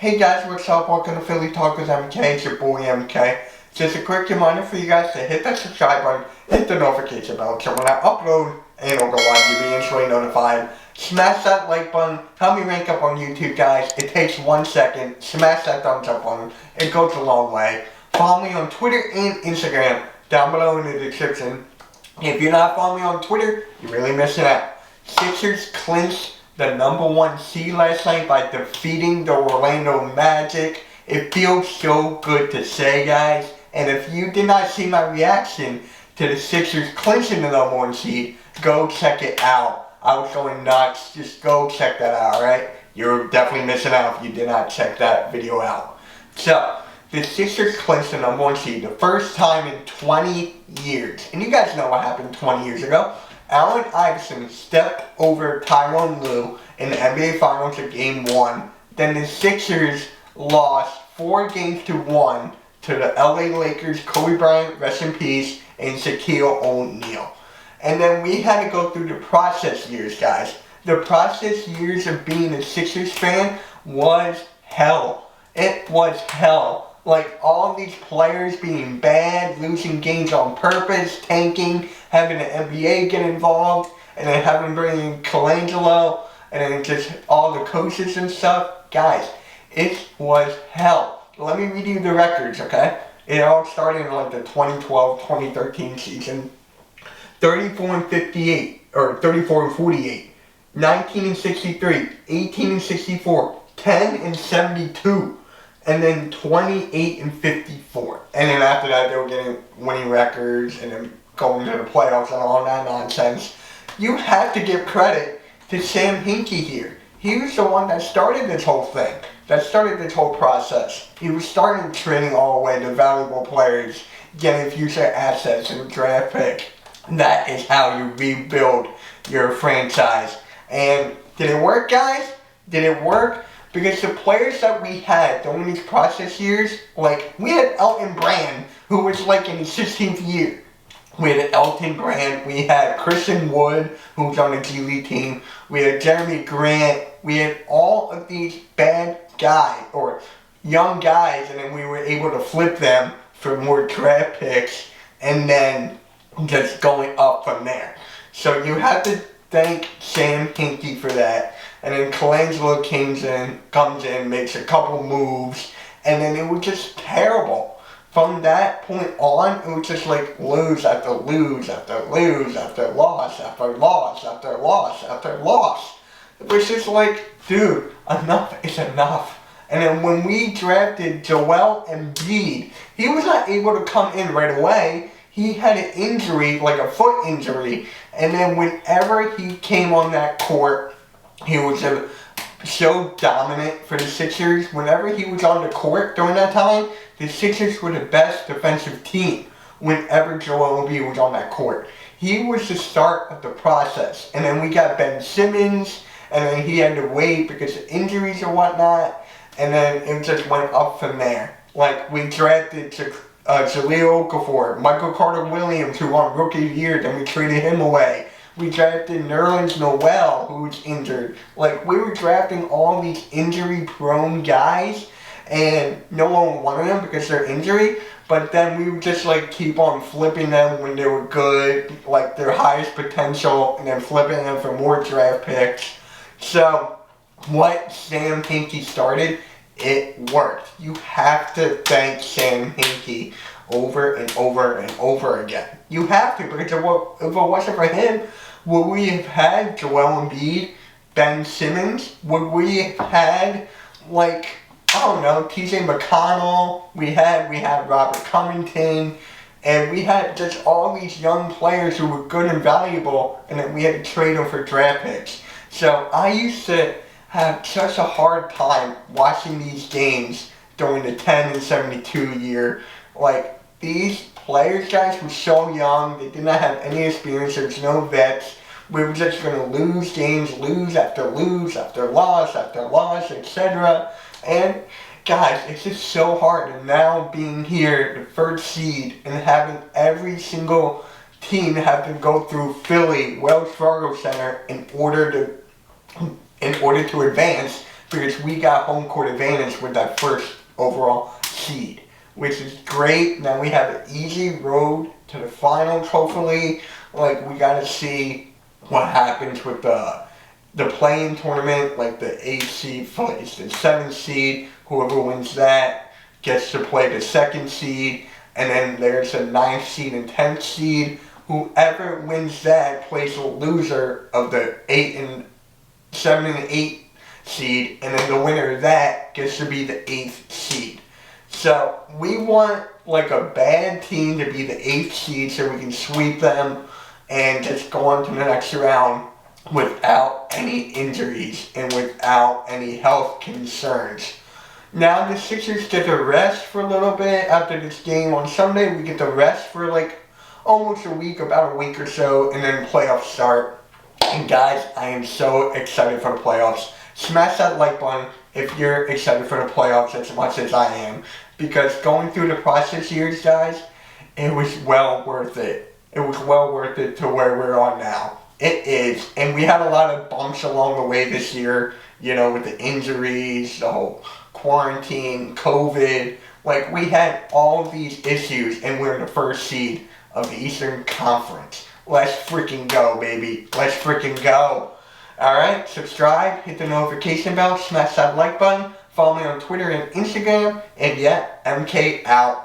Hey guys, what's up? Welcome to Philly Talk with MK. It's your boy MK. Just a quick reminder for you guys to hit that subscribe button, hit the notification bell, so when I upload and it'll go live, you'll be instantly notified. Smash that like button, help me rank up on YouTube, guys. It takes 1 second. Smash that thumbs up button. It goes a long way. Follow me on Twitter and Instagram down below in the description. If you're not following me on Twitter, you're really missing out. Sixers clinched the #1 seed last night by defeating the Orlando Magic. It feels so good to say, guys. And if you did not see my reaction to the Sixers clinching the #1 seed, go check it out. I was going nuts. Just go check that out, alright? You're definitely missing out if you did not check that video out. So, the Sixers clinched the #1 seed the first time in 20 years. And you guys know what happened 20 years ago. Allen Iverson stepped over Tyronn Lue in the NBA Finals of Game 1. Then the Sixers lost 4-1 to the LA Lakers, Kobe Bryant, rest in peace, and Shaquille O'Neal. And then we had to go through the process years, guys. The process years of being a Sixers fan was hell. It was hell. Like, all these players being bad, losing games on purpose, tanking, having the NBA get involved, and then having to bring in Colangelo, and then just all the coaches and stuff. Guys, it was hell. Let me read you the records, okay? It all started in like the 2012-2013 season. 34-58, or 34-48, 19-63, 18-64, 10-72. And then 28-54. And then after that, they were getting winning records and then going to the playoffs and all that nonsense. You have to give credit to Sam Hinkie here. He was the one that started this whole thing, that started this whole process. He was starting trading all the way to valuable players, getting future assets and a draft pick. That is how you rebuild your franchise. And did it work, guys? Did it work? Because the players that we had during these process years, like, we had Elton Brand, who was like in his 16th year. We had Elton Brand, we had Christian Wood, who was on the G League team, we had Jeremy Grant, we had all of these bad guys, or young guys, and then we were able to flip them for more draft picks, and then just going up from there. So you have to thank Sam Hinkie for that. And then Colangelo comes in, makes a couple moves, and then it was just terrible. From that point on, it was just like lose after lose after lose after loss after loss after loss after loss. It was just like, dude, enough is enough. And then when we drafted Joel Embiid, he was not able to come in right away. He had an injury, like a foot injury, and then whenever he came on that court, he was so dominant for the Sixers. Whenever he was on the court during that time, the Sixers were the best defensive team whenever Joel Embiid was on that court. He was the start of the process. And then we got Ben Simmons, and then he had to wait because of injuries and whatnot, and then it just went up from there. Like, we drafted Jahlil Okafor, Michael Carter-Williams, who won Rookie of the Year, then we traded him away. We drafted Nerlens Noel, who was injured. Like, we were drafting all these injury-prone guys, and no one wanted them because of their injury. But then we would just, like, keep on flipping them when they were good, like their highest potential, and then flipping them for more draft picks. So, what Sam Hinkie started, it worked. You have to thank Sam Hinkie over and over and over again. You have to, because if it wasn't for him, would we have had Joel Embiid, Ben Simmons? Would we have had, like, I don't know, TJ McConnell? We had Robert Covington, and we had just all these young players who were good and valuable, and then we had to trade them for draft picks. So I used to have such a hard time watching these games during the 10-72 year. Like, these players, guys, were so young. They did not have any experience. There was no vets. We were just going to lose games, lose after loss after loss, etc. And, guys, it's just so hard. And now being here, the first seed, and having every single team have to go through Philly, Wells Fargo Center in order to advance because we got home court advantage with that first overall seed, which is great. Now we have an easy road to the finals, hopefully. Like, we gotta see what happens with the play-in tournament. Like, the 8th seed plays the 7th seed. Whoever wins that gets to play the 2nd seed. And then there's a 9th seed and 10th seed. Whoever wins that plays the loser of the 7 and 8 seed. And then the winner of that gets to be the 8th seed. So we want like a bad team to be the 8th seed so we can sweep them and just go on to the next round without any injuries and without any health concerns. Now the Sixers get to rest for a little bit after this game on Sunday. We get to rest for like almost a week, about a week or so, and then playoffs start. And guys, I am so excited for the playoffs. Smash that like button if you're excited for the playoffs as much as I am. Because going through the process years, guys, it was well worth it. It was well worth it to where we're on now. It is. And we had a lot of bumps along the way this year, you know, with the injuries, the whole quarantine, COVID. Like, we had all of these issues, and we're in the first seed of the Eastern Conference. Let's freaking go, baby. Let's freaking go. Alright, subscribe, hit the notification bell, smash that like button, follow me on Twitter and Instagram, and yeah, MK out.